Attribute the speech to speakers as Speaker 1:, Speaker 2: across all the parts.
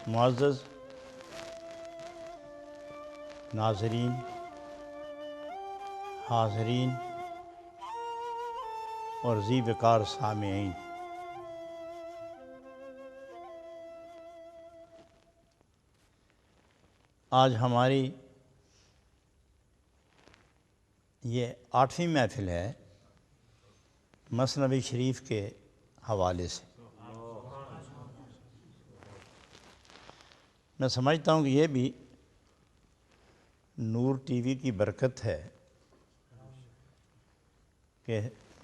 Speaker 1: معزز ناظرین، حاضرین اور ذی وقار سامعین، آج ہماری یہ 8ویں محفل ہے مثنوی شریف کے حوالے سے۔ میں سمجھتا ہوں کہ یہ بھی نور ٹی وی کی برکت ہے کہ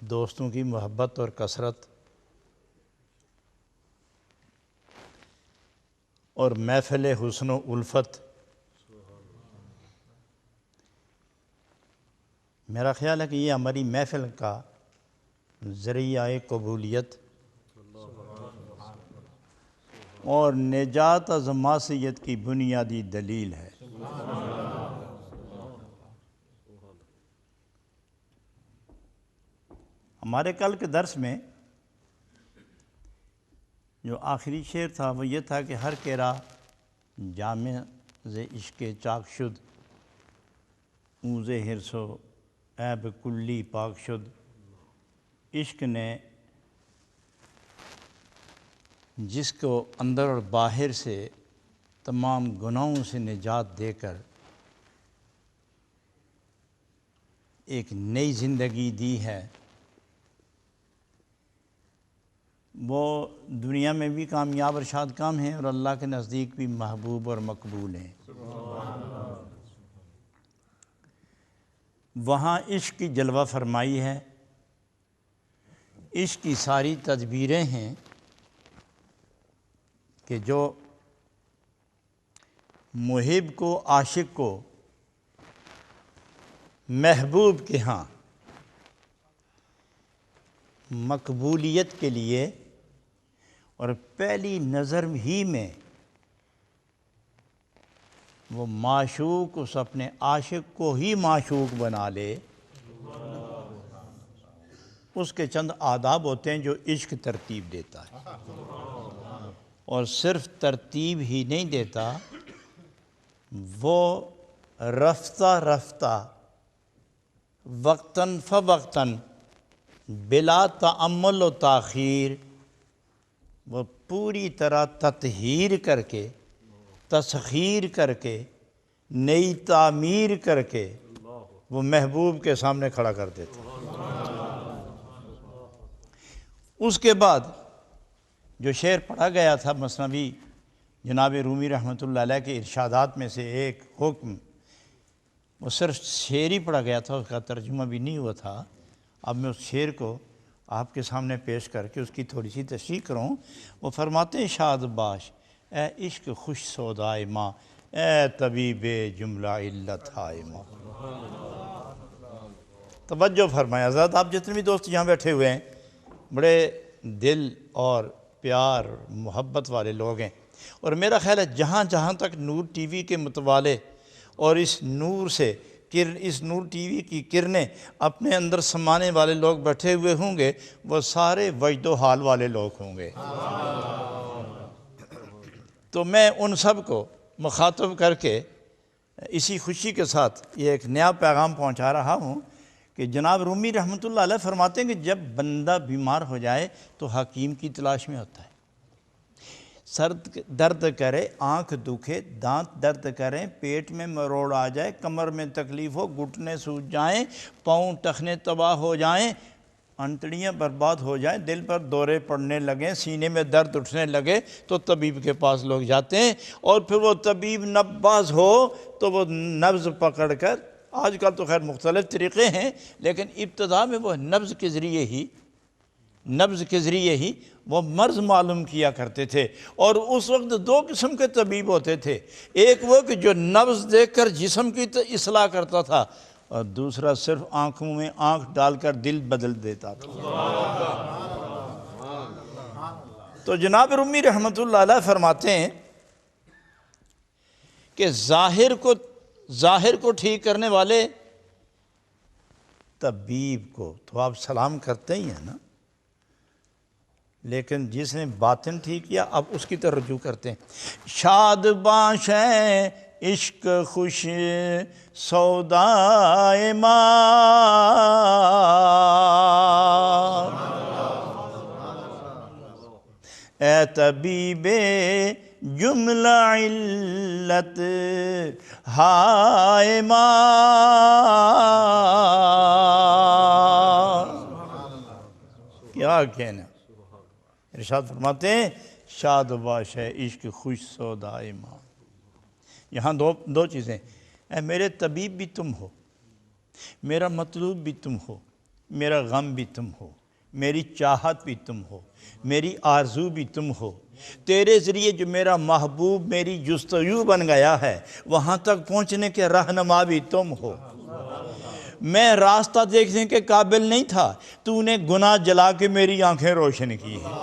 Speaker 1: دوستوں کی محبت اور کثرت اور محفل حسن و الفت، میرا خیال ہے کہ یہ ہماری محفل کا ذریعہ قبولیت اور نجات از معصیت کی بنیادی دلیل ہے۔ ہمارے کل کے درس میں جو آخری شعر تھا وہ یہ تھا کہ ہر کیرا جامع ز عشق چاک شد، اونز حرص و عیب کلی پاک شد۔ عشق نے جس کو اندر اور باہر سے تمام گناہوں سے نجات دے کر ایک نئی زندگی دی ہے، وہ دنیا میں بھی کامیاب اور شاد کام ہیں اور اللہ کے نزدیک بھی محبوب اور مقبول ہیں۔ وہاں عشق کی جلوہ فرمائی ہے، عشق کی ساری تدبیریں ہیں کہ جو محب کو، عاشق کو محبوب کے ہاں مقبولیت کے لیے اور پہلی نظر ہی میں وہ معشوق اس اپنے عاشق کو ہی معشوق بنا لے، اس کے چند آداب ہوتے ہیں جو عشق ترتیب دیتا ہے، اور صرف ترتیب ہی نہیں دیتا، وہ رفتہ رفتہ وقتاً فوقتاً بلا تأمل و تاخیر وہ پوری طرح تطہیر کر کے، تسخیر کر کے، نئی تعمیر کر کے وہ محبوب کے سامنے کھڑا کر دیتے۔ اس کے بعد جو شعر پڑھا گیا تھا مثنوی جناب رومی رحمۃ اللہ علیہ کے ارشادات میں سے ایک حکم، وہ صرف شعر ہی پڑھا گیا تھا، اس کا ترجمہ بھی نہیں ہوا تھا۔ اب میں اس شعر کو آپ کے سامنے پیش کر کے اس کی تھوڑی سی تشریح کروں۔ وہ فرماتے ہیں شاد باش اے عشق خوش سودائے ماں، اے طبیب جملہ علت ہائے ماں۔ توجہ فرمائیں حضرات، آپ جتنے بھی دوست یہاں بیٹھے ہوئے ہیں بڑے دل اور پیار محبت والے لوگ ہیں، اور میرا خیال ہے جہاں جہاں تک نور ٹی وی کے متوالے اور اس نور سے اس نور ٹی وی کی کرنیں اپنے اندر سمانے والے لوگ بیٹھے ہوئے ہوں گے، وہ سارے وجد و حال والے لوگ ہوں گے۔ تو میں ان سب کو مخاطب کر کے اسی خوشی کے ساتھ یہ ایک نیا پیغام پہنچا رہا ہوں کہ جناب رومی رحمۃ اللہ علیہ فرماتے ہیں کہ جب بندہ بیمار ہو جائے تو حکیم کی تلاش میں ہوتا ہے۔ سر درد کرے، آنکھ دکھے، دانت درد کریں، پیٹ میں مروڑ آ جائے، کمر میں تکلیف ہو، گھٹنے سوج جائیں، پاؤں ٹخنے تباہ ہو جائیں، انتڑیاں برباد ہو جائیں، دل پر دورے پڑنے لگیں، سینے میں درد اٹھنے لگے تو طبیب کے پاس لوگ جاتے ہیں، اور پھر وہ طبیب نباز ہو تو وہ نبض پکڑ کر، آج کل تو خیر مختلف طریقے ہیں لیکن ابتدا میں وہ نبض کے ذریعے ہی وہ مرض معلوم کیا کرتے تھے۔ اور اس وقت دو قسم کے طبیب ہوتے تھے، ایک وہ کہ جو نبض دیکھ کر جسم کی اصلاح کرتا تھا، اور دوسرا صرف آنکھوں میں آنکھ ڈال کر دل بدل دیتا تھا۔ تو جناب رومی رحمۃ اللہ علیہ فرماتے ہیں کہ ظاہر کو ٹھیک کرنے والے طبیب کو تو آپ سلام کرتے ہی ہیں نا، لیکن جس نے باطن ٹھیک کیا اب اس کی طرف رجوع کرتے ہیں۔ شاد باش ہے عشق خوش سودائے ماں، اے طبیب جملہ علت ہائے ماں۔ کیا کہنا، ارشاد فرماتے ہیں شاد باش ہے عشق خوش سودائے ماں۔ یہاں دو چیزیں، اے میرے طبیب بھی تم ہو، میرا مطلوب بھی تم ہو، میرا غم بھی تم ہو، میری چاہت بھی تم ہو، میری آرزو بھی تم ہو۔ تیرے ذریعے جو میرا محبوب میری جستجو بن گیا ہے وہاں تک پہنچنے کے رہنما بھی تم ہو۔ میں راستہ دیکھنے کے قابل نہیں تھا، تو نے گناہ جلا کے میری آنکھیں روشن کی ہیں۔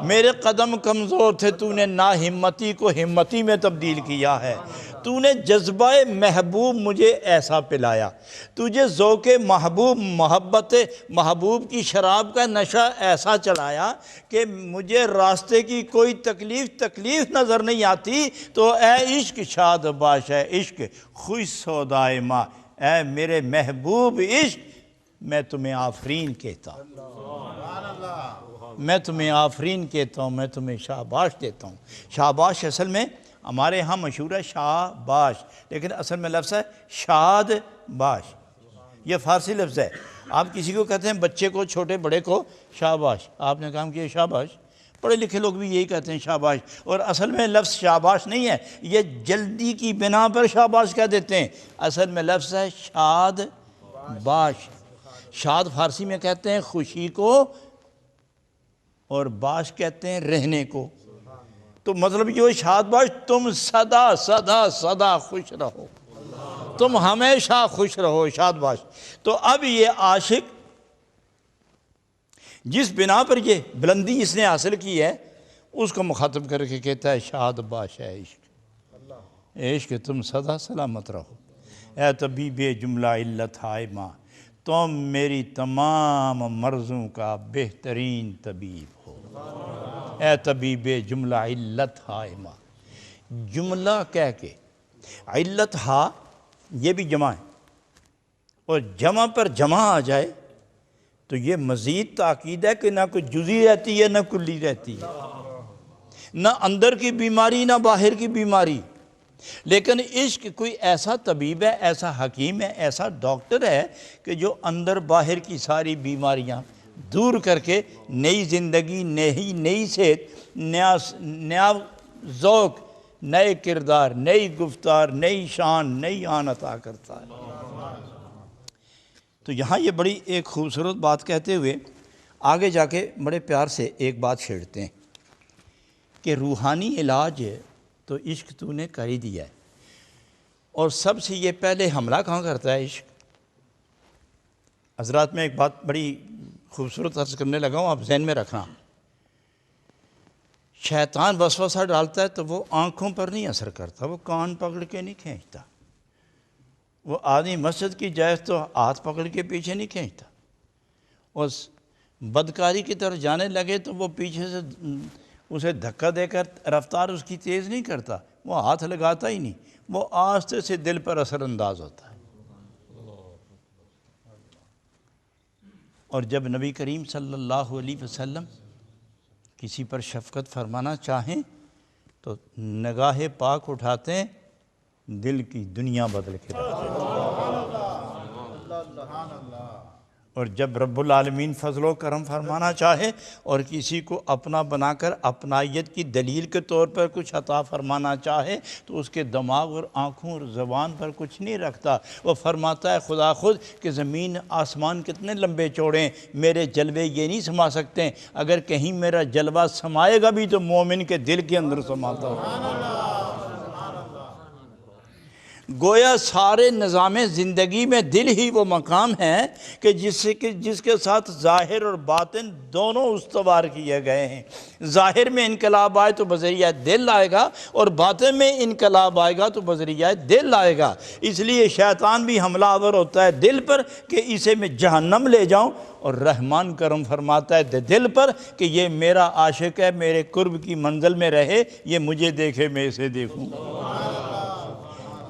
Speaker 1: میرے قدم کمزور تھے، تو نے ناہمتی کو ہمتی میں تبدیل کیا ہے۔ تو نے جذبہ محبوب مجھے ایسا پلایا، تجھے ذوق محبوب محبت محبوب کی شراب کا نشہ ایسا چلایا کہ مجھے راستے کی کوئی تکلیف نظر نہیں آتی۔ تو اے عشق شاد باش ہے عشق خوش سودائے ماں، اے میرے محبوب عشق میں تمہیں آفرین کہتا ہوں، میں تمہیں آفرین کہتا ہوں، میں تمہیں شاباش دیتا ہوں۔ شاباش اصل میں ہمارے ہاں مشہور ہے شاباش، لیکن اصل میں لفظ ہے شاد باش، یہ فارسی لفظ ہے۔ آپ کسی کو کہتے ہیں بچے کو، چھوٹے بڑے کو شاباش، آپ نے کام کیا شاباش، پڑھے لکھے لوگ بھی یہی کہتے ہیں شاباش، اور اصل میں لفظ شاباش نہیں ہے، یہ جلدی کی بنا پر شاباش کہہ دیتے ہیں، اصل میں لفظ ہے شاد باش۔ شاد فارسی میں کہتے ہیں خوشی کو، اور باش کہتے ہیں رہنے کو۔ تو مطلب یہ شاد باش تم سدا سدا سدا خوش رہو، تم ہمیشہ خوش رہو، شاد باش۔ تو اب یہ عاشق جس بنا پر یہ بلندی اس نے حاصل کی ہے اس کو مخاطب کر کے کہتا ہے شاد باش ہے عشق، عشق تم سدا سلامت رہو، اے طبیب جملہ علت ہائے ماں، تم میری تمام مرضوں کا بہترین طبیب ہو، اے طبیب جملہ علت ہائے ماں۔ جملہ کہہ کے علت ہا یہ بھی جمع ہے، اور جمع پر جمع آ جائے تو یہ مزید تاکید ہے کہ نہ کوئی جزئی رہتی ہے نہ کلی رہتی ہے، نہ اندر کی بیماری نہ باہر کی بیماری، لیکن عشق کوئی ایسا طبیب ہے، ایسا حکیم ہے، ایسا ڈاکٹر ہے کہ جو اندر باہر کی ساری بیماریاں دور کر کے نئی زندگی، نئی صحت، نیا ذوق، نئے کردار، نئی گفتار، نئی شان، نئی آن عطا کرتا ہے۔ تو یہاں یہ بڑی ایک خوبصورت بات کہتے ہوئے آگے جا کے بڑے پیار سے ایک بات چھیڑتے ہیں کہ روحانی علاج تو عشق تو نے کر ہی دیا ہے، اور سب سے یہ پہلے حملہ کہاں کرتا ہے عشق؟ حضرات میں ایک بات بڑی خوبصورت عرض کرنے لگا ہوں، آپ ذہن میں رکھنا۔ شیطان وسوسہ ڈالتا ہے تو وہ آنکھوں پر نہیں اثر کرتا، وہ کان پکڑ کے نہیں کھینچتا، وہ آدمی مسجد کی جائز تو ہاتھ پکڑ کے پیچھے نہیں کھینچتا، اور بدکاری کی طرف جانے لگے تو وہ پیچھے سے اسے دھکا دے کر رفتار اس کی تیز نہیں کرتا، وہ ہاتھ لگاتا ہی نہیں، وہ آہستہ سے دل پر اثر انداز ہوتا ہے۔ اور جب نبی کریم صلی اللہ علیہ وسلم کسی پر شفقت فرمانا چاہیں تو نگاہ پاک اٹھاتے ہیں، دل کی دنیا بدل کے رکھتے ہیں۔ اور جب رب العالمین فضل و کرم فرمانا چاہے اور کسی کو اپنا بنا کر اپنائیت کی دلیل کے طور پر کچھ عطا فرمانا چاہے تو اس کے دماغ اور آنکھوں اور زبان پر کچھ نہیں رکھتا، وہ فرماتا ہے خدا خود کہ زمین آسمان کتنے لمبے چوڑے ہیں، میرے جلوے یہ نہیں سما سکتے، اگر کہیں میرا جلوہ سمائے گا بھی تو مومن کے دل کے اندر سماتا ہے۔ گویا سارے نظام زندگی میں دل ہی وہ مقام ہے کہ جس کے ساتھ ظاہر اور باطن دونوں استوار کیے گئے ہیں۔ ظاہر میں انقلاب آئے تو بذریعہ دل آئے گا، اور باطن میں انقلاب آئے گا تو بذریعہ دل آئے گا۔ اس لیے شیطان بھی حملہ آور ہوتا ہے دل پر کہ اسے میں جہنم لے جاؤں، اور رحمان کرم فرماتا ہے دل پر کہ یہ میرا عاشق ہے، میرے قرب کی منزل میں رہے، یہ مجھے دیکھے میں اسے دیکھوں۔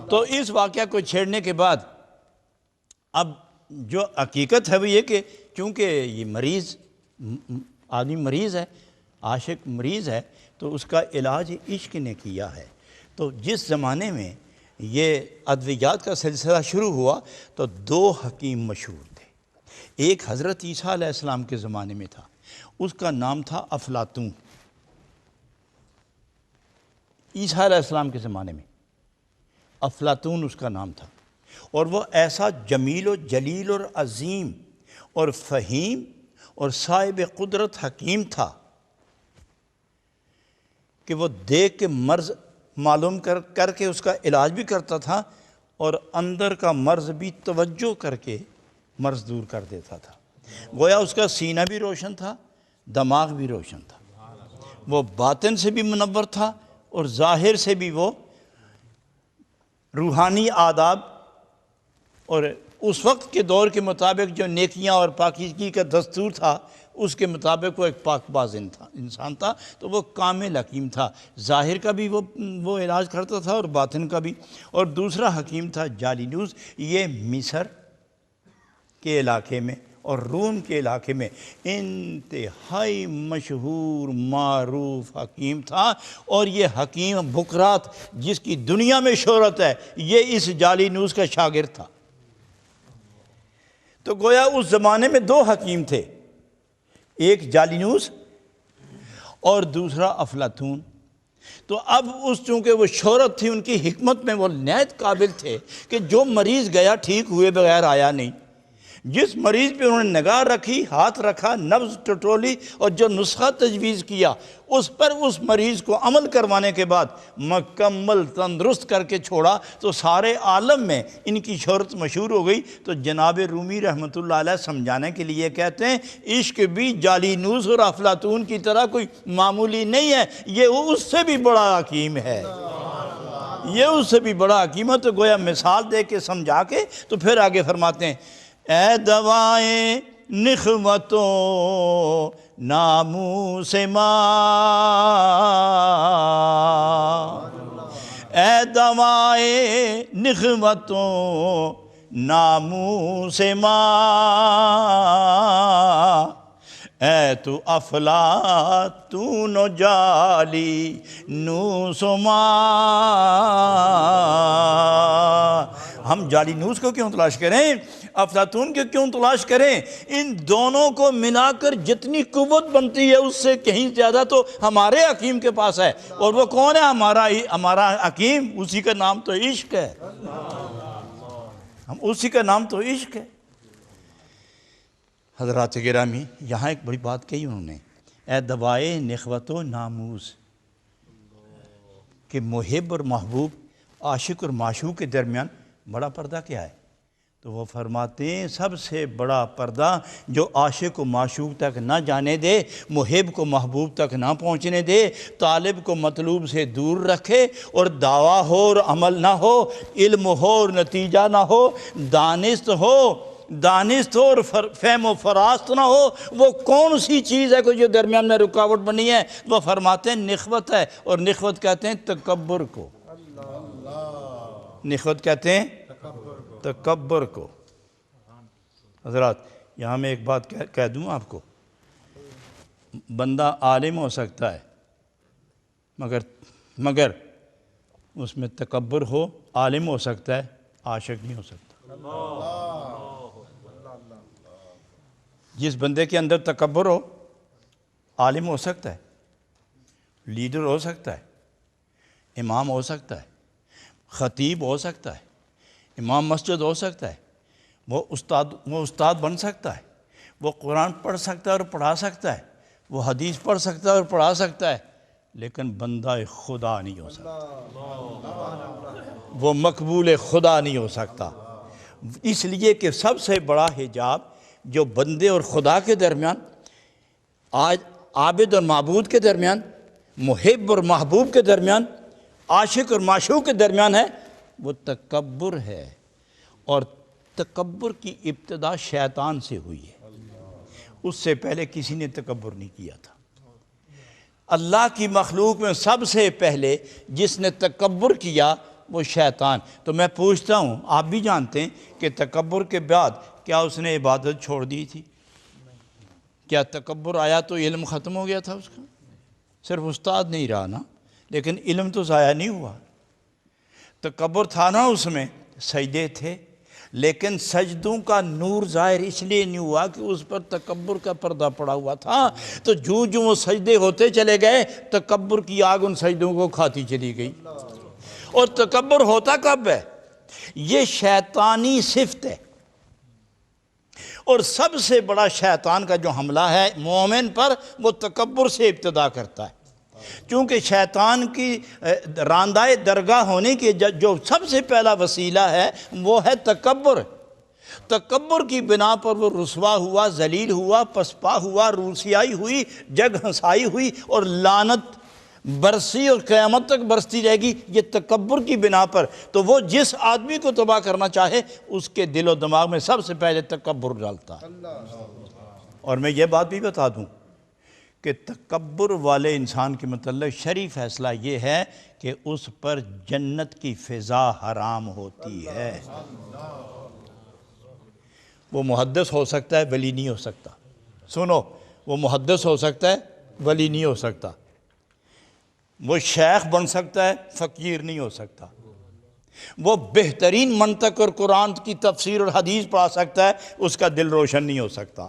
Speaker 1: تو اس واقعہ کو چھیڑنے کے بعد اب جو حقیقت ہے وہ یہ کہ چونکہ یہ مریض آدمی مریض ہے، عاشق مریض ہے، تو اس کا علاج عشق نے کیا ہے۔ تو جس زمانے میں یہ ادویات کا سلسلہ شروع ہوا تو دو حکیم مشہور تھے۔ ایک حضرت عیسیٰ علیہ السلام کے زمانے میں تھا، اس کا نام تھا افلاطون۔ عیسیٰ علیہ السلام کے زمانے میں افلاطون اس کا نام تھا، اور وہ ایسا جمیل و جلیل اور عظیم اور فہیم اور صاحب قدرت حکیم تھا کہ وہ دیکھ کے مرض معلوم کر کے اس کا علاج بھی کرتا تھا، اور اندر کا مرض بھی توجہ کر کے مرض دور کر دیتا تھا۔ گویا اس کا سینہ بھی روشن تھا، دماغ بھی روشن تھا، وہ باطن سے بھی منور تھا اور ظاہر سے بھی وہ روحانی آداب اور اس وقت کے دور کے مطابق جو نیکیاں اور پاکیزگی کا دستور تھا اس کے مطابق وہ ایک پاک باز انسان تھا۔ تو وہ کامل حکیم تھا، ظاہر کا بھی وہ علاج کرتا تھا اور باطن کا بھی۔ اور دوسرا حکیم تھا جالینوس، یہ مصر کے علاقے میں اور روم کے علاقے میں انتہائی مشہور معروف حکیم تھا، اور یہ حکیم بکرات جس کی دنیا میں شہرت ہے یہ اس جالینوس کا شاگرد تھا۔ تو گویا اس زمانے میں دو حکیم تھے، ایک جالینوس اور دوسرا افلاطون۔ تو اب چونکہ وہ شہرت تھی، ان کی حکمت میں وہ نہایت قابل تھے کہ جو مریض گیا ٹھیک ہوئے بغیر آیا نہیں۔ جس مریض پہ انہوں نے نگاہ رکھی، ہاتھ رکھا، نبض ٹٹولی اور جو نسخہ تجویز کیا اس پر اس مریض کو عمل کروانے کے بعد مکمل تندرست کر کے چھوڑا، تو سارے عالم میں ان کی شہرت مشہور ہو گئی۔ تو جناب رومی رحمۃ اللہ علیہ سمجھانے کے لیے کہتے ہیں عشق بھی جالینوس اور افلاطون کی طرح کوئی معمولی نہیں ہے، یہ اس سے بھی بڑا حکیم ہے، یہ اس سے بھی بڑا حکیم ہے۔ تو گویا مثال دے کے سمجھا کے تو پھر آگے فرماتے ہیں اے دوائے نخوتوں ناموس ماں، اے دوائے نخوتوں ناموس ماں، اے تو افلاطون و جالینوس ماں۔ ہم جالینوس کو کیوں تلاش کریں، افلاطون کو کیوں تلاش کریں؟ ان دونوں کو ملا کر جتنی قوت بنتی ہے اس سے کہیں زیادہ تو ہمارے حکیم کے پاس ہے، اور وہ کون ہے؟ ہمارا حکیم، اسی کا نام تو عشق ہے، اسی کا نام تو عشق ہے۔ حضرات گرامی، یہاں ایک بڑی بات کہی انہوں نے، اے دوائے نخوت و ناموس، کہ محب اور محبوب، عاشق اور معشوق کے درمیان بڑا پردہ کیا ہے؟ تو وہ فرماتے ہیں سب سے بڑا پردہ جو عاشق کو معشوق تک نہ جانے دے، محب کو محبوب تک نہ پہنچنے دے، طالب کو مطلوب سے دور رکھے، اور دعویٰ ہو اور عمل نہ ہو، علم ہو اور نتیجہ نہ ہو، دانست ہو اور فہم و فراست نہ ہو، وہ کون سی چیز ہے کہ جو درمیان میں رکاوٹ بنی ہے؟ وہ فرماتے ہیں نخوت ہے، اور نخوت کہتے ہیں تکبر کو، نخوت کہتے ہیں تکبر کو۔ حضرات یہاں میں ایک بات کہہ دوں آپ کو، بندہ عالم ہو سکتا ہے مگر اس میں تکبر ہو، عالم ہو سکتا ہے، عاشق نہیں ہو سکتا۔ جس بندے کے اندر تکبر ہو، عالم ہو سکتا ہے، لیڈر ہو سکتا ہے، امام ہو سکتا ہے، خطیب ہو سکتا ہے، امام مسجد ہو سکتا ہے، وہ استاد بن سکتا ہے، وہ قرآن پڑھ سکتا ہے اور پڑھا سکتا ہے، وہ حدیث پڑھ سکتا ہے اور پڑھا سکتا ہے، لیکن بندہ خدا نہیں ہو سکتا۔ وہ مقبول خدا نہیں ہو سکتا، اس لیے کہ سب سے بڑا حجاب جو بندے اور خدا کے درمیان، آج عابد اور معبود کے درمیان، محب اور محبوب کے درمیان، عاشق اور معشوق کے درمیان ہے، وہ تکبر ہے۔ اور تکبر کی ابتدا شیطان سے ہوئی ہے، اس سے پہلے کسی نے تکبر نہیں کیا تھا۔ اللہ کی مخلوق میں سب سے پہلے جس نے تکبر کیا وہ شیطان۔ تو میں پوچھتا ہوں، آپ بھی جانتے ہیں کہ تکبر کے بعد کیا اس نے عبادت چھوڑ دی تھی؟ کیا تکبر آیا تو علم ختم ہو گیا تھا اس کا؟ صرف استاد نہیں رہا نا، لیکن علم تو ضائع نہیں ہوا۔ تکبر تھا نا اس میں، سجدے تھے، لیکن سجدوں کا نور ظاہر اس لیے نہیں ہوا کہ اس پر تکبر کا پردہ پڑا ہوا تھا۔ تو جو وہ سجدے ہوتے چلے گئے، تکبر کی آگ ان سجدوں کو کھاتی چلی گئی۔ اور تکبر ہوتا کب ہے؟ یہ شیطانی صفت ہے، اور سب سے بڑا شیطان کا جو حملہ ہے مومن پر، وہ تکبر سے ابتدا کرتا ہے۔ چونکہ شیطان کی راندہ درگاہ ہونے کی جو سب سے پہلا وسیلہ ہے وہ ہے تکبر۔ تکبر کی بنا پر وہ رسوا ہوا، ذلیل ہوا، پسپا ہوا، روسیائی ہوئی، جگ ہنسائی ہوئی، اور لعنت برسی اور قیامت تک برستی رہے گی، یہ تکبر کی بنا پر۔ تو وہ جس آدمی کو تباہ کرنا چاہے اس کے دل و دماغ میں سب سے پہلے تکبر ڈالتا ہے۔ اور میں یہ بات بھی بتا دوں کہ تکبر والے انسان کے متعلق شرعی فیصلہ یہ ہے کہ اس پر جنت کی فضا حرام ہوتی ہے۔ وہ محدث ہو سکتا ہے، ولی نہیں ہو سکتا۔ سنو، وہ محدث ہو سکتا ہے، ولی نہیں ہو سکتا۔ وہ شیخ بن سکتا ہے، فقیر نہیں ہو سکتا۔ وہ بہترین منطق اور قرآن کی تفسیر اور حدیث پڑھا سکتا ہے، اس کا دل روشن نہیں ہو سکتا۔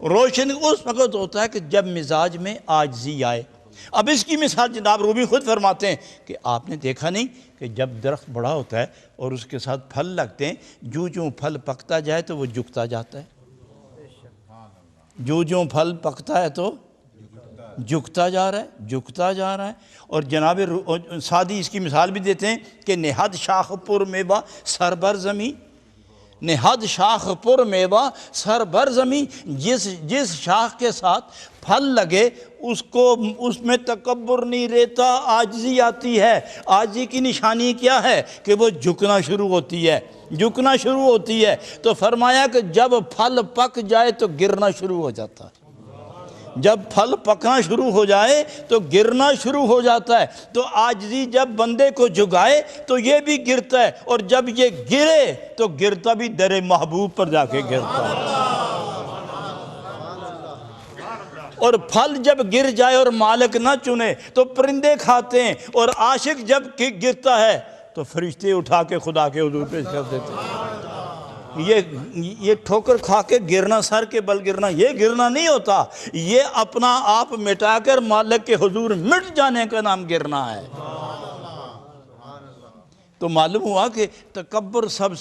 Speaker 1: روشن اس وقت ہوتا ہے کہ جب مزاج میں عاجزی آئے۔ اب اس کی مثال جناب رومی خود فرماتے ہیں کہ آپ نے دیکھا نہیں کہ جب درخت بڑا ہوتا ہے اور اس کے ساتھ پھل لگتے ہیں، جو پھل پکتا جائے تو وہ جھکتا جاتا ہے، جو پھل پکتا ہے تو جھکتا جا رہا ہے، جھکتا جا رہا ہے۔ اور جناب سعدی اس کی مثال بھی دیتے ہیں کہ نہاد شاخ پر میوہ سر بر زمین، نہاد شاخ پر میوہ سر بر زمین، جس شاخ کے ساتھ پھل لگے اس میں تکبر نہیں رہتا، عاجزی آتی ہے۔ عاجزی کی نشانی کیا ہے؟ کہ وہ جھکنا شروع ہوتی ہے، جھکنا شروع ہوتی ہے۔ تو فرمایا کہ جب پھل پک جائے تو گرنا شروع ہو جاتا ہے، جب پھل پکنا شروع ہو جائے تو گرنا شروع ہو جاتا ہے۔ تو عاجزی جب بندے کو جھکائے تو یہ بھی گرتا ہے، اور جب یہ گرے تو گرتا بھی در محبوب پر جا کے گرتا ہے۔ اور پھل جب گر جائے اور مالک نہ چنے تو پرندے کھاتے ہیں، اور عاشق جب گرتا ہے تو فرشتے اٹھا کے خدا کے حضور پیش کر دیتے ہیں۔ یہ ٹھوکر کھا کے گرنا، سر کے بل گرنا، یہ گرنا نہیں ہوتا، یہ اپنا آپ مٹا کر مالک کے حضور مٹ جانے کا نام گرنا ہے۔ تو معلوم ہوا کہ تکبر سب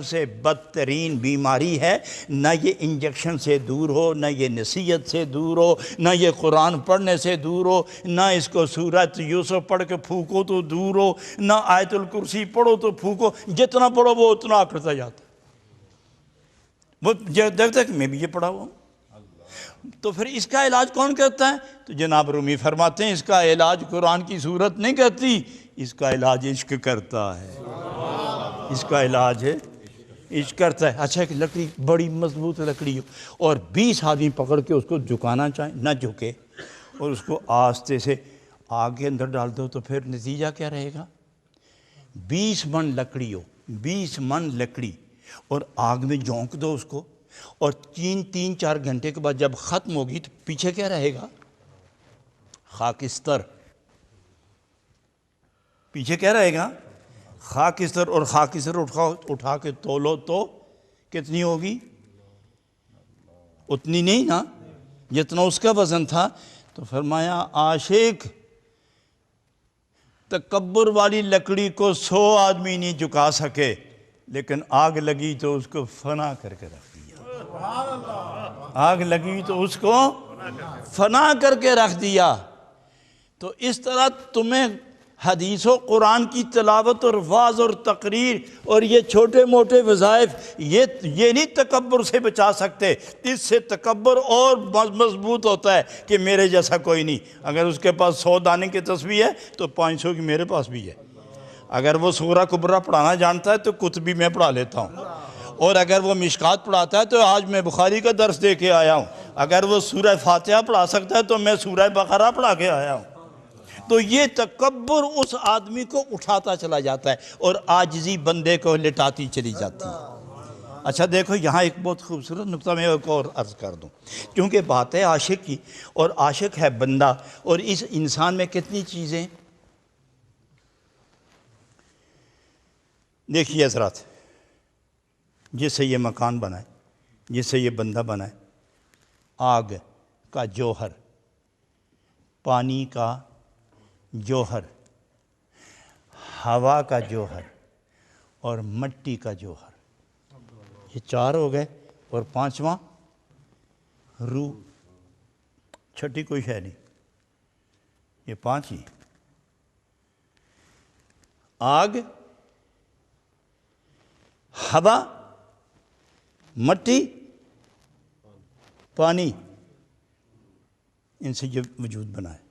Speaker 1: سے بدترین بیماری ہے۔ نہ یہ انجیکشن سے دور ہو، نہ یہ نصیحت سے دور ہو، نہ یہ قرآن پڑھنے سے دور ہو، نہ اس کو سورۃ یوسف پڑھ کے پھونکو تو دور ہو، نہ آیت الکرسی پڑھو تو پھونکو، جتنا پڑھو وہ اتنا آکڑتا جاتا ہے۔ وہ جب تک میں بھی یہ پڑھا ہوا ہوں۔ تو پھر اس کا علاج کون کرتا ہے؟ تو جناب رومی فرماتے ہیں اس کا علاج قرآن کی صورت نہیں کرتی، اس کا علاج عشق کرتا ہے، اس کا علاج ہے عشق کرتا ہے۔ اچھا، ایک لکڑی بڑی مضبوط لکڑی ہو اور 20 آدمی پکڑ کے اس کو جھکانا چاہیں، نہ جھکے، اور اس کو آہستہ سے آگ کے اندر ڈال دو، تو پھر نتیجہ کیا رہے گا؟ 20 من لکڑی ہو، 20 من لکڑی، اور آگ میں جھونک دو اس کو، اور 3-4 گھنٹے کے بعد جب ختم ہوگی تو پیچھے کیا رہے گا؟ خاکستر۔ پیچھے کیا رہے گا؟ خاکستر۔ اور خاکستر اٹھا کے تولو تو کتنی ہوگی؟ اتنی نہیں نا جتنا اس کا وزن تھا۔ تو فرمایا عاشق تکبر والی لکڑی کو 100 آدمی نہیں جھکا سکے، لیکن آگ لگی تو اس کو فنا کر کے رکھ دیا۔ آگ لگی تو اس کو فنا کر کے رکھ دیا۔ تو اس طرح تمہیں حدیث و قرآن کی تلاوت اور واعظ اور تقریر اور یہ چھوٹے موٹے وظائف یہ نہیں تکبر سے بچا سکتے۔ اس سے تکبر اور مضبوط ہوتا ہے کہ میرے جیسا کوئی نہیں۔ اگر اس کے پاس 100 دانے کی تسبیح ہے تو 500 کی میرے پاس بھی ہے۔ اگر وہ سورہ کبریٰ پڑھانا جانتا ہے تو قطبی میں پڑھا لیتا ہوں، اور اگر وہ مشکات پڑھاتا ہے تو آج میں بخاری کا درس دے کے آیا ہوں۔ اگر وہ سورہ فاتحہ پڑھا سکتا ہے تو میں سورہ بقرہ پڑھا کے آیا ہوں۔ تو یہ تکبر اس آدمی کو اٹھاتا چلا جاتا ہے اور عاجزی بندے کو لٹاتی چلی جاتی ہے۔ اچھا دیکھو یہاں ایک بہت خوبصورت نقطہ میں ایک اور عرض کر دوں، کیونکہ بات ہے عاشق کی، اور عاشق ہے بندہ، اور اس انسان میں کتنی چیزیں دیکھیے حضرات، جس سے یہ مکان بنائے، جس سے یہ بندہ بنائے، آگ کا جوہر، پانی کا جوہر، ہوا کا جوہر اور مٹی کا جوہر، یہ 4 ہو گئے، اور 5واں روح، چھٹی کوئی ہے نہیں، یہ 5 ہی۔ آگ، ہوا، مٹی، پانی، ان سے یہ وجود بنا ہے۔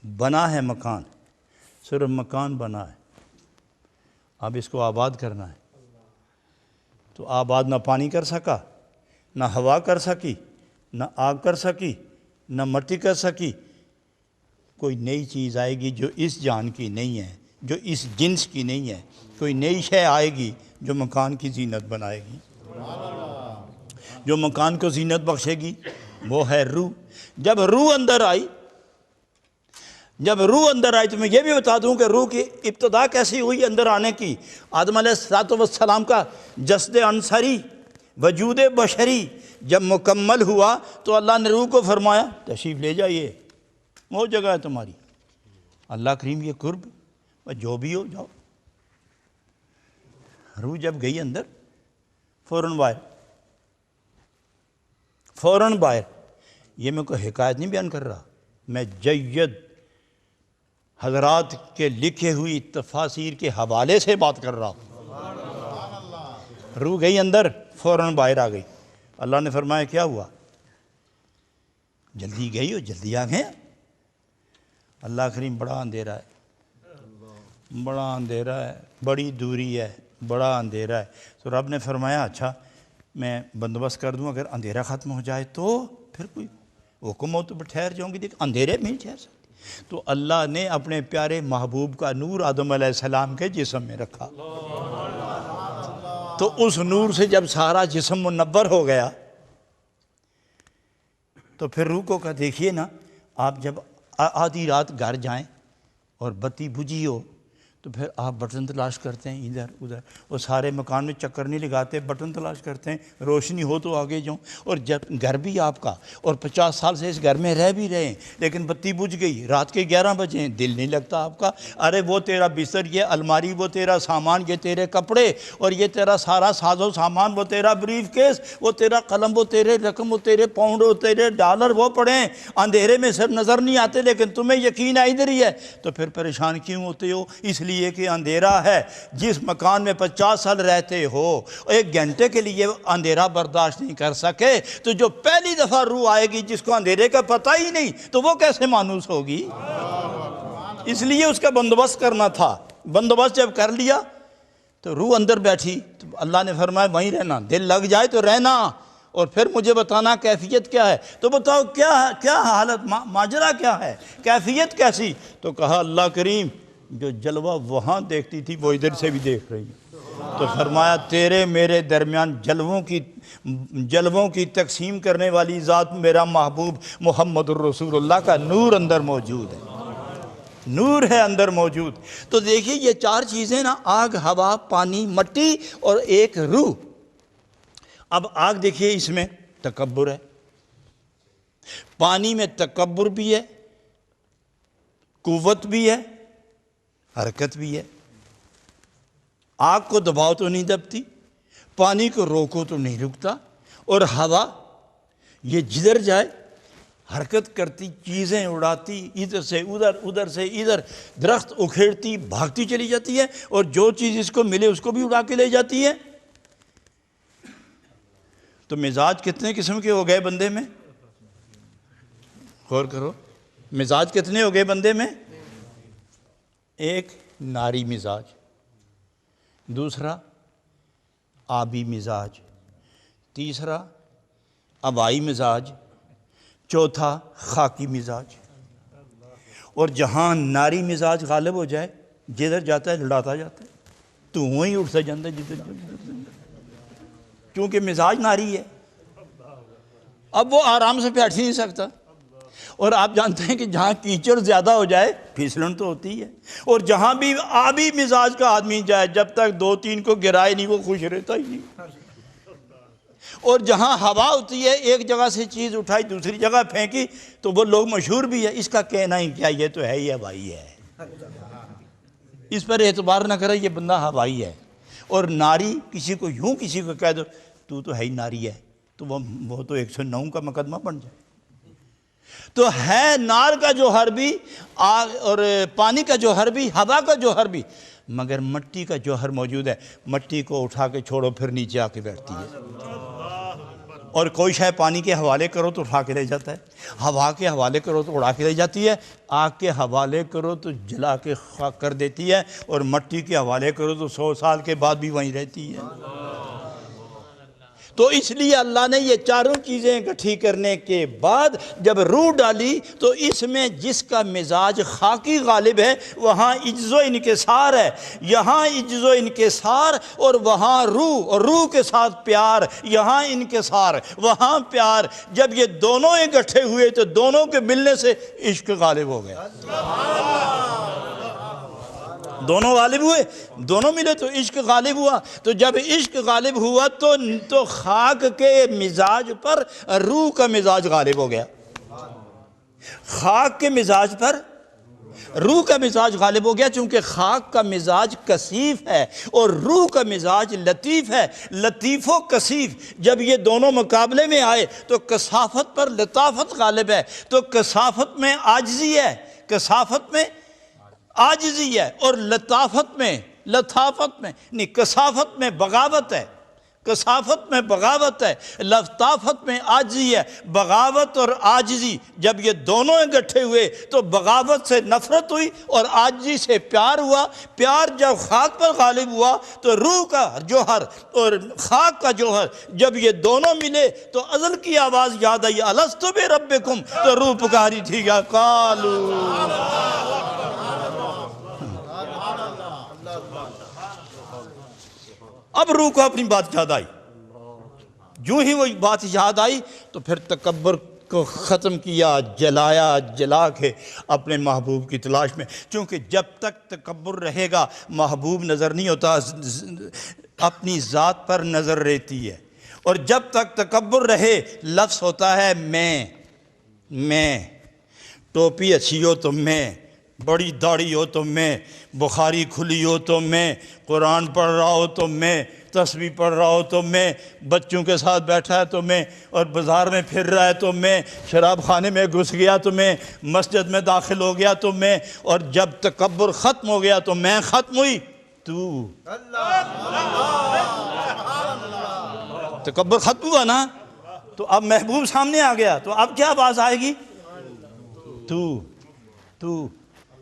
Speaker 1: بنا ہے مکان، صرف مکان بنا ہے، اب اس کو آباد کرنا ہے۔ تو آباد نہ پانی کر سکا، نہ ہوا کر سکی، نہ آگ کر سکی، نہ مٹی کر سکی۔ کوئی نئی چیز آئے گی جو اس جان کی نہیں ہے، جو اس جنس کی نہیں ہے، کوئی نئی شے آئے گی جو مکان کی زینت بنائے گی، جو مکان کو زینت بخشے گی، وہ ہے روح۔ جب روح اندر آئی تو میں یہ بھی بتا دوں کہ روح کی ابتدا کیسی ہوئی اندر آنے کی۔ آدم علیہ السلام کا جسد انصری، وجود بشری جب مکمل ہوا تو اللہ نے روح کو فرمایا تشریف لے جائیے، وہ جگہ ہے تمہاری۔ اللہ کریم یہ قرب، جو بھی ہو جاؤ۔ روح جب گئی اندر فوراً باہر۔ یہ میں کوئی حکایت نہیں بیان کر رہا، میں جید حضرات کے لکھے ہوئی تفاسیر کے حوالے سے بات کر رہا ہوں۔ روح گئی اندر، فوراً باہر آ گئی۔ اللہ نے فرمایا کیا ہوا؟ جلدی گئی ہو، جلدی آ گئے۔ اللہ کریم بڑا اندھیرا ہے، بڑا اندھیرا ہے، بڑی دوری ہے، بڑا اندھیرا ہے۔ تو رب نے فرمایا اچھا میں بندوبست کر دوں، اگر اندھیرا ختم ہو جائے تو پھر کوئی حکم ہو تو ٹھہر جاؤں گی، دیکھ اندھیرے میں ٹھہر سکتی۔ تو اللہ نے اپنے پیارے محبوب کا نور آدم علیہ السلام کے جسم میں رکھا، تو اس نور سے جب سارا جسم منور ہو گیا تو پھر روح کو کہا دیکھیے نا، آپ جب آدھی رات گھر جائیں اور بتی بجھی ہو تو پھر آپ بٹن تلاش کرتے ہیں ادھر ادھر، اور سارے مکان میں چکر نہیں لگاتے، بٹن تلاش کرتے ہیں روشنی ہو تو آگے جاؤں۔ اور جب گھر بھی آپ کا اور 50 سال سے اس گھر میں رہ بھی رہے ہیں، لیکن بتی بجھ گئی، رات کے 11 بجے ہیں، دل نہیں لگتا آپ کا۔ ارے وہ تیرا بستر، یہ الماری، وہ تیرا سامان، یہ تیرے کپڑے، اور یہ تیرا سارا ساز و سامان، وہ تیرا بریف کیس، وہ تیرا قلم، وہ تیرے رقم، وہ تیرے پاؤنڈ، وہ تیرے ڈالر، وہ پڑے ہیں اندھیرے میں، سر نظر نہیں آتے، لیکن تمہیں یقین ہے ادھر ہی ہے۔ تو پھر پریشان کیوں ہوتے ہو؟ اس لیے کہ اندھیرا ہے۔ جس مکان میں 50 سال رہتے ہو، 1 گھنٹے کے لیے اندھیرا برداشت نہیں کر سکے، تو جو پہلی دفعہ روح آئے گی جس کو اندھیرے کا پتہ ہی نہیں، تو وہ کیسے مانوس ہوگی؟ اس لیے اس کا بندوبست کرنا تھا۔ بندوبست جب کر لیا تو روح اندر بیٹھی، تو اللہ نے فرمایا وہیں رہنا، دل لگ جائے تو رہنا، اور پھر مجھے بتانا کیفیت کیا ہے۔ تو بتاؤ کیا حالت، ماجرا کیا ہے، کیفیت کیسی؟ تو کہا اللہ کریم جو جلوہ وہاں دیکھتی تھی وہ ادھر سے بھی دیکھ رہی ہے۔ تو فرمایا تیرے میرے درمیان جلووں کی تقسیم کرنے والی ذات میرا محبوب محمد الرسول اللہ کا نور اندر موجود ہے، نور ہے اندر موجود۔ تو دیکھیے یہ 4 چیزیں نا، آگ، ہوا، پانی، مٹی اور ایک روح۔ اب آگ دیکھیے، اس میں تکبر ہے، پانی میں تکبر بھی ہے، قوت بھی ہے، حرکت بھی ہے۔ آگ کو دباؤ تو نہیں دبتی، پانی کو روکو تو نہیں رکتا، اور ہوا یہ جدھر جائے حرکت کرتی، چیزیں اڑاتی، ادھر سے ادھر، ادھر سے ادھر، درخت اکھیڑتی، بھاگتی چلی جاتی ہے، اور جو چیز اس کو ملے اس کو بھی اڑا کے لے جاتی ہے۔ تو مزاج کتنے قسم کے ہو گئے بندے میں؟ غور کرو، مزاج کتنے ہو گئے بندے میں؟ ایک ناری مزاج، دوسرا آبی مزاج، تیسرا ہوائی مزاج، چوتھا خاکی مزاج۔ اور جہاں ناری مزاج غالب ہو جائے، جدھر جاتا ہے لڑاتا جاتا ہے، تو وہیں اٹھتا جاتا ہے جدھر جاتا ہے، کیونکہ مزاج ناری ہے۔ اب وہ آرام سے بیٹھ ہی نہیں سکتا، اور آپ جانتے ہیں کہ جہاں کیچڑ زیادہ ہو جائے پھسلن تو ہوتی ہے، اور جہاں بھی آبی مزاج کا آدمی جائے جب تک 2-3 کو گرائے نہیں وہ خوش رہتا ہی نہیں۔ اور جہاں ہوا ہوتی ہے، ایک جگہ سے چیز اٹھائی دوسری جگہ پھینکی تو وہ لوگ مشہور بھی ہے، اس کا کہنا ہی کیا، یہ تو ہے ہی ہوائی ہے، اس پر اعتبار نہ کرے، یہ بندہ ہوائی ہے۔ اور ناری کسی کو یوں کسی کو کہہ دو تو ہے ہی ناری ہے، تو وہ تو 109 کا مقدمہ بن جائے۔ تو ہے نار کا جوہر بھی، اور پانی کا جوہر بھی، ہوا کا جوہر بھی، مگر مٹی کا جوہر موجود ہے۔ مٹی کو اٹھا کے چھوڑو پھر نیچے آ کے بیٹھتی ہے، اور کوئی شے پانی کے حوالے کرو تو اٹھا کے لے جاتا ہے، ہوا کے حوالے کرو تو اڑا کے لے جاتی ہے، آگ کے حوالے کرو تو جلا کے خاک کر دیتی ہے، اور مٹی کے حوالے کرو تو 100 سال کے بعد بھی وہیں رہتی ہے۔ تو اس لیے اللہ نے یہ چاروں چیزیں اکٹھی کرنے کے بعد جب روح ڈالی تو اس میں جس کا مزاج خاکی غالب ہے وہاں عجز و انکسار ہے، یہاں عجز و انکسار، اور وہاں روح، اور روح کے ساتھ پیار، یہاں انکسار وہاں پیار۔ جب یہ دونوں اکٹھے ہوئے تو دونوں کے ملنے سے عشق غالب ہو گیا۔ دونوں غالب ہوئے، دونوں ملے تو عشق غالب ہوا۔ تو جب عشق غالب ہوا تو خاک کے مزاج پر روح کا مزاج غالب ہو گیا، خاک کے مزاج پر روح کا مزاج غالب ہو گیا، چونکہ خاک کا مزاج کثیف ہے اور روح کا مزاج لطیف ہے، لطیف و کثیف۔ جب یہ دونوں مقابلے میں آئے تو کثافت پر لطافت غالب ہے، تو کثافت میں عاجزی ہے، کثافت میں عاجزی ہے، اور لطافت میں کثافت میں بغاوت ہے، کثافت میں بغاوت ہے، لطافت میں عاجزی ہے۔ بغاوت اور عاجزی جب یہ دونوں اکٹھے ہوئے تو بغاوت سے نفرت ہوئی اور عاجزی سے پیار ہوا۔ پیار جب خاک پر غالب ہوا تو روح کا جوہر اور خاک کا جوہر، جب یہ دونوں ملے تو ازل کی آواز یاد آئی، الستو بربکم، تو روح پکاری تھی کیا، قالو۔ اب روح کو اپنی بات یاد آئی، جو ہی وہ بات یاد آئی تو پھر تکبر کو ختم کیا، جلا کے اپنے محبوب کی تلاش میں، چونکہ جب تک تکبر رہے گا محبوب نظر نہیں ہوتا، اپنی ذات پر نظر رہتی ہے، اور جب تک تکبر رہے لفظ ہوتا ہے میں، ٹوپی اچھی ہو تو میں، بڑی داڑھی ہو تو میں، بخاری کھلی ہو تو میں، قرآن پڑھ رہا ہو تو میں، تسبیح پڑھ رہا ہو تو میں، بچوں کے ساتھ بیٹھا ہے تو میں، اور بازار میں پھر رہا ہے تو میں، شراب خانے میں گھس گیا تو میں، مسجد میں داخل ہو گیا تو میں، اور جب تکبر ختم ہو گیا تو میں ختم ہوئی تو۔ تکبر ختم ہوا نا تو اب محبوب سامنے آ گیا، تو اب کیا آواز آئے گی، تو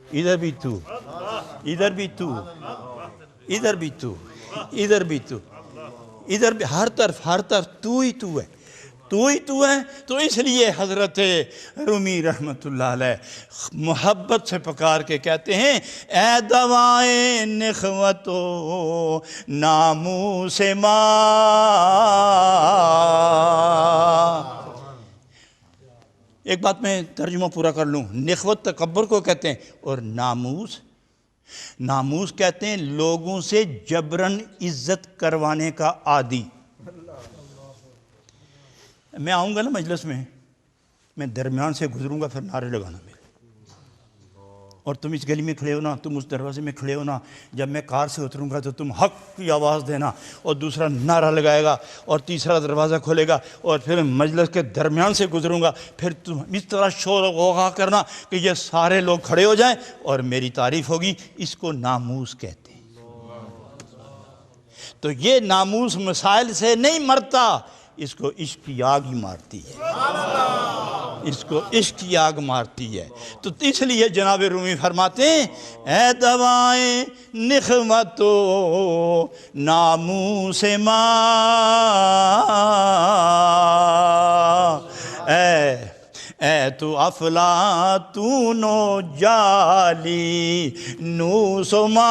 Speaker 1: ادھر بھی تو، ادھر بھی تو، ادھر بھی تو، ادھر بھی تو، ادھر بھی، ہر طرف تو ہی تو ہے، تو ہی تو ہے۔ تو اس لیے حضرت رومی رحمت اللہ علیہ محبت سے پکار کے کہتے ہیں، اے دوائے نخوت و ناموس ماں۔ ایک بات میں ترجمہ پورا کر لوں، نخوت تکبر کو کہتے ہیں، اور ناموس کہتے ہیں لوگوں سے جبراً عزت کروانے کا عادی۔ میں آؤں گا نا مجلس میں درمیان سے گزروں گا، پھر نعرے لگانا میرے، اور تم اس گلی میں کھڑے ہونا، تم اس دروازے میں کھڑے ہونا، جب میں کار سے اتروں گا تو تم حق کی آواز دینا، اور دوسرا نعرہ لگائے گا، اور تیسرا دروازہ کھولے گا، اور پھر مجلس کے درمیان سے گزروں گا، پھر تم اس طرح شور و غوغا کرنا کہ یہ سارے لوگ کھڑے ہو جائیں اور میری تعریف ہوگی۔ اس کو ناموس کہتے ہیں۔ تو یہ ناموس مسائل سے نہیں مرتا، اس کو عشق کی آگ ہی مارتی ہے، اس کو عشق کی آگ مارتی ہے۔ تو اس لیے جناب رومی فرماتے ہیں اے دوائیں نخمت و ناموس ماں، اے تو افلاطون و جالی نوس و ماں،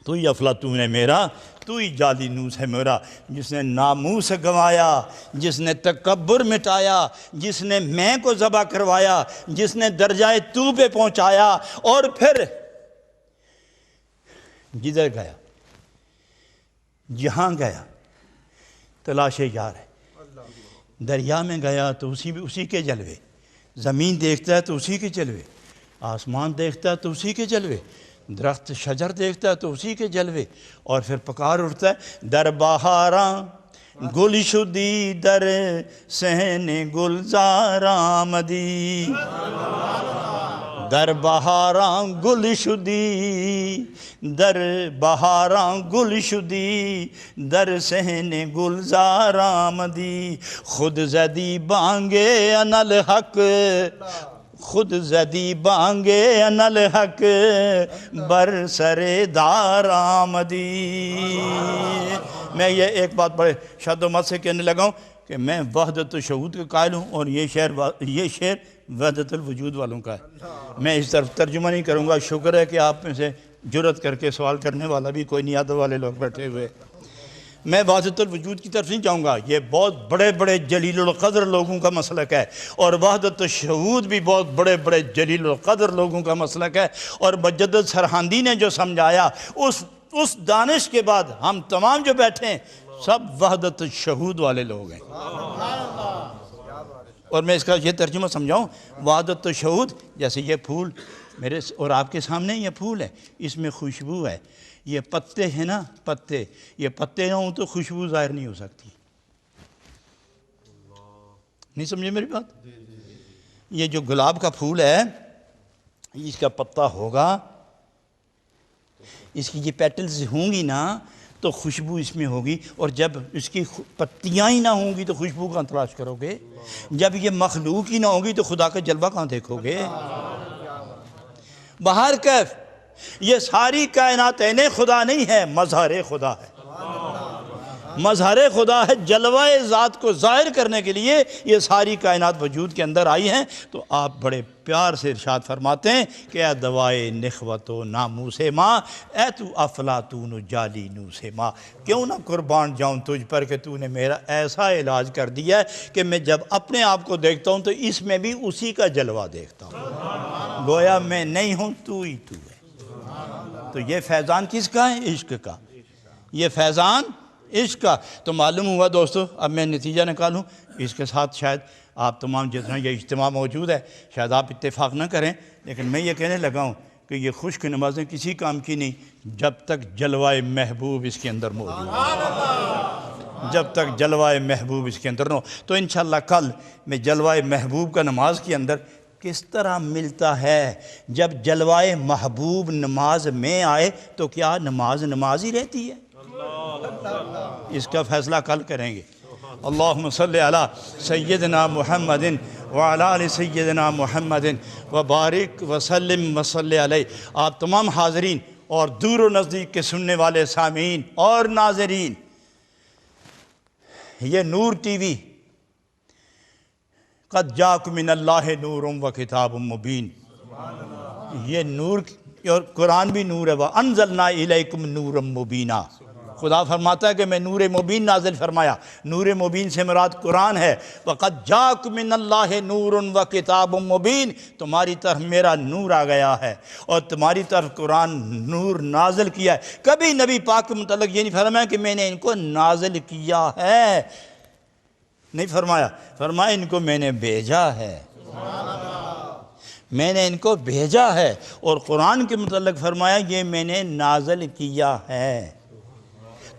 Speaker 1: تو ہی افلاطون ہے میرا، تو ہی جعلی نوس ہے میرا، جس نے ناموس گنوایا، جس نے تکبر مٹایا، جس نے میں کو ذبح کروایا، جس نے درجہ تو پہ پہنچایا، اور پھر جدھر گیا، جہاں گیا تلاش یار ہے۔ دریا میں گیا تو اسی کے جلوے، زمین دیکھتا ہے تو اسی کے جلوے، آسمان دیکھتا ہے تو اسی کے جلوے، درخت شجر دیکھتا ہے تو اسی کے جلوے، اور پھر پکار اٹھتا ہے در بہاراں گل شدی در صحن گلزار آمدی، در بہاراں گل شدی، در بہاراں گل شدی در صحن گلزار آمدی، خود زدی بانگے انل حق، خود زدی بانگے انل حق بر سر دار آمدی۔ میں یہ ایک بات بڑے شد و مت سے کہنے لگا ہوں کہ میں وحدت الشہود کا قائل ہوں، اور یہ شعر وحدت الوجود والوں کا ہے۔ میں اس طرف ترجمہ نہیں کروں گا۔ شکر ہے کہ آپ میں سے جرت کر کے سوال کرنے والا بھی کوئی نہیں، آدھے والے لوگ بیٹھے ہوئے۔ میں وحدت الوجود کی طرف نہیں جاؤں گا، یہ بہت بڑے بڑے جلیل القدر لوگوں کا مسلک ہے، اور وحدت الشہود بھی بہت بڑے بڑے جلیل القدر لوگوں کا مسلک ہے، اور مجدد سرہندی نے جو سمجھایا اس دانش کے بعد ہم تمام جو بیٹھے ہیں سب وحدت الشہود والے لوگ ہیں۔ اور میں اس کا یہ ترجمہ سمجھاؤں، وحدت الشہود جیسے یہ پھول میرے اور آپ کے سامنے یہ پھول ہے، اس میں خوشبو ہے، یہ پتے ہیں نا، پتے، یہ پتے نہ ہوں تو خوشبو ظاہر نہیں ہو سکتی۔ نہیں سمجھے میری بات؟ یہ جو گلاب کا پھول ہے، اس کا پتا ہوگا، اس کی یہ پیٹلز ہوں گی نا تو خوشبو اس میں ہوگی، اور جب اس کی پتیاں ہی نہ ہوں گی تو خوشبو کہاں تلاش کرو گے؟ جب یہ مخلوق ہی نہ ہوگی تو خدا کا جلوہ کہاں دیکھو گے؟ بہر کیف، یہ ساری کائنات عین خدا نہیں ہے، مظہر خدا ہے، مظہر خدا ہے، جلوہ ذات کو ظاہر کرنے کے لیے یہ ساری کائنات وجود کے اندر آئی ہیں۔ تو آپ بڑے پیار سے ارشاد فرماتے ہیں کہ اے دوائے نخوت و ناموس ماں، اے تو افلاطون و جعلی نوس ماں، کیوں نہ قربان جاؤں تجھ پر کہ تو نے میرا ایسا علاج کر دیا ہے کہ میں جب اپنے آپ کو دیکھتا ہوں تو اس میں بھی اسی کا جلوہ دیکھتا ہوں، گویا میں نہیں ہوں تو ہی تو ہے۔ تو یہ فیضان کس کا ہے؟ عشق کا، یہ فیضان عشق کا۔ تو معلوم ہوا دوستو، اب میں نتیجہ نکالوں، اس کے ساتھ شاید آپ تمام جتنا یہ اجتماع موجود ہے شاید آپ اتفاق نہ کریں، لیکن میں یہ کہنے لگا ہوں کہ یہ خشک نمازیں کسی کام کی نہیں جب تک جلوہ محبوب اس کے اندر موجود ہے، جب تک جلوہ محبوب اس کے اندر نہ ہو۔ تو انشاءاللہ کل میں جلوہ محبوب کا نماز کے اندر کس طرح ملتا ہے، جب جلوہ محبوب نماز میں آئے تو کیا نماز نماز ہی رہتی ہے؟ اس کا فیصلہ کل کریں گے۔ اللہم صلی علی سیدنا محمد وعلی آل سیدنا محمد وبارک وسلم وصلی علیہ۔ آپ تمام حاضرین اور دور و نزدیک کے سننے والے سامعین اور ناظرین، یہ نور ٹی وی قد جاکم من اللہ نور و کتاب مبین، یہ نور اور قرآن بھی نور ہے، وَأَنزَلْنَا إِلَيْكُمْ نُورًا مُبِينًا۔ خدا فرماتا ہے کہ میں نور مبین نازل فرمایا، نور مبین سے مراد قرآن ہے۔ وَقَدْ جَاءَكُم مِّنَ اللَّهِ نُورٌ وَكِتَابٌ مُّبِينٌ، تمہاری طرف میرا نور آ گیا ہے اور تمہاری طرف قرآن نور نازل کیا ہے۔ کبھی نبی پاک کے متعلق یہ نہیں فرمایا کہ میں نے ان کو نازل کیا ہے، نہیں فرمایا، فرمایا ان کو میں نے بھیجا ہے، میں نے ان کو بھیجا ہے۔ اور قرآن کے متعلق فرمایا یہ میں نے نازل کیا ہے۔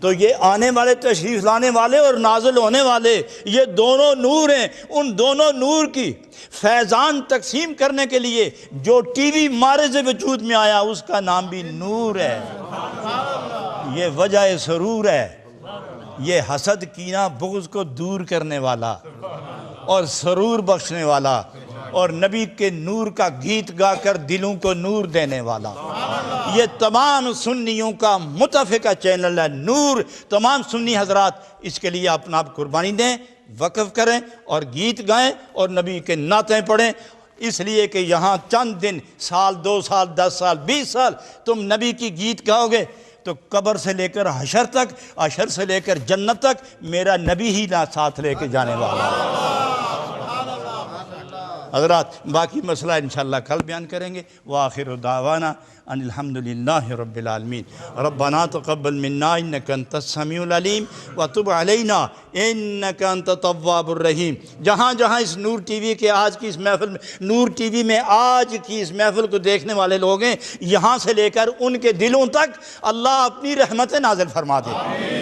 Speaker 1: تو یہ آنے والے، تشریف لانے والے اور نازل ہونے والے، یہ دونوں نور ہیں۔ ان دونوں نور کی فیضان تقسیم کرنے کے لیے جو ٹی وی معرض وجود میں آیا اس کا نام بھی نور ہے۔ یہ وجہ سرور ہے، یہ حسد کینہ بغض کو دور کرنے والا اور سرور بخشنے والا، اور نبی کے نور کا گیت گا کر دلوں کو نور دینے والا۔ یہ تمام سنیوں کا متفقہ چینل ہے نور۔ تمام سنی حضرات اس کے لیے اپنا آپ قربانی دیں، وقف کریں اور گیت گائیں اور نبی کے نعتیں پڑھیں، اس لیے کہ یہاں چند دن، سال، 2 سال، 10 سال، 20 سال تم نبی کی گیت گاؤ گے تو قبر سے لے کر حشر تک، حشر سے لے کر جنت تک میرا نبی ہی نہ ساتھ لے کے جانے والا ہے۔ حضرات باقی مسئلہ انشاءاللہ کل بیان کریں گے۔ وآخر دعوانا ان الحمدللہ رب العالمین۔ ربنا تقبل منا انک انت السمیع العلیم وتب علینا انک انت التواب الرحیم۔ جہاں جہاں اس نور ٹی وی کے آج کی اس محفل میں، نور ٹی وی میں آج کی اس محفل کو دیکھنے والے لوگ ہیں، یہاں سے لے کر ان کے دلوں تک اللہ اپنی رحمتیں نازل فرما دے۔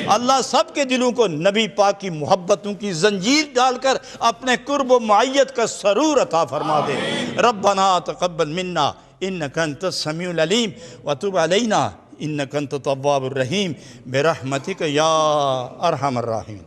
Speaker 1: اللہ سب کے دلوں کو نبی پاک کی محبتوں کی زنجیر ڈال کر اپنے قرب و معیت کا سرور عطا فرما دے۔ ربنا تقبل منا انک انت السمیع العلیم وتب علینا انک انت التواب الرحیم برحمتک یا ارحم الراحمین۔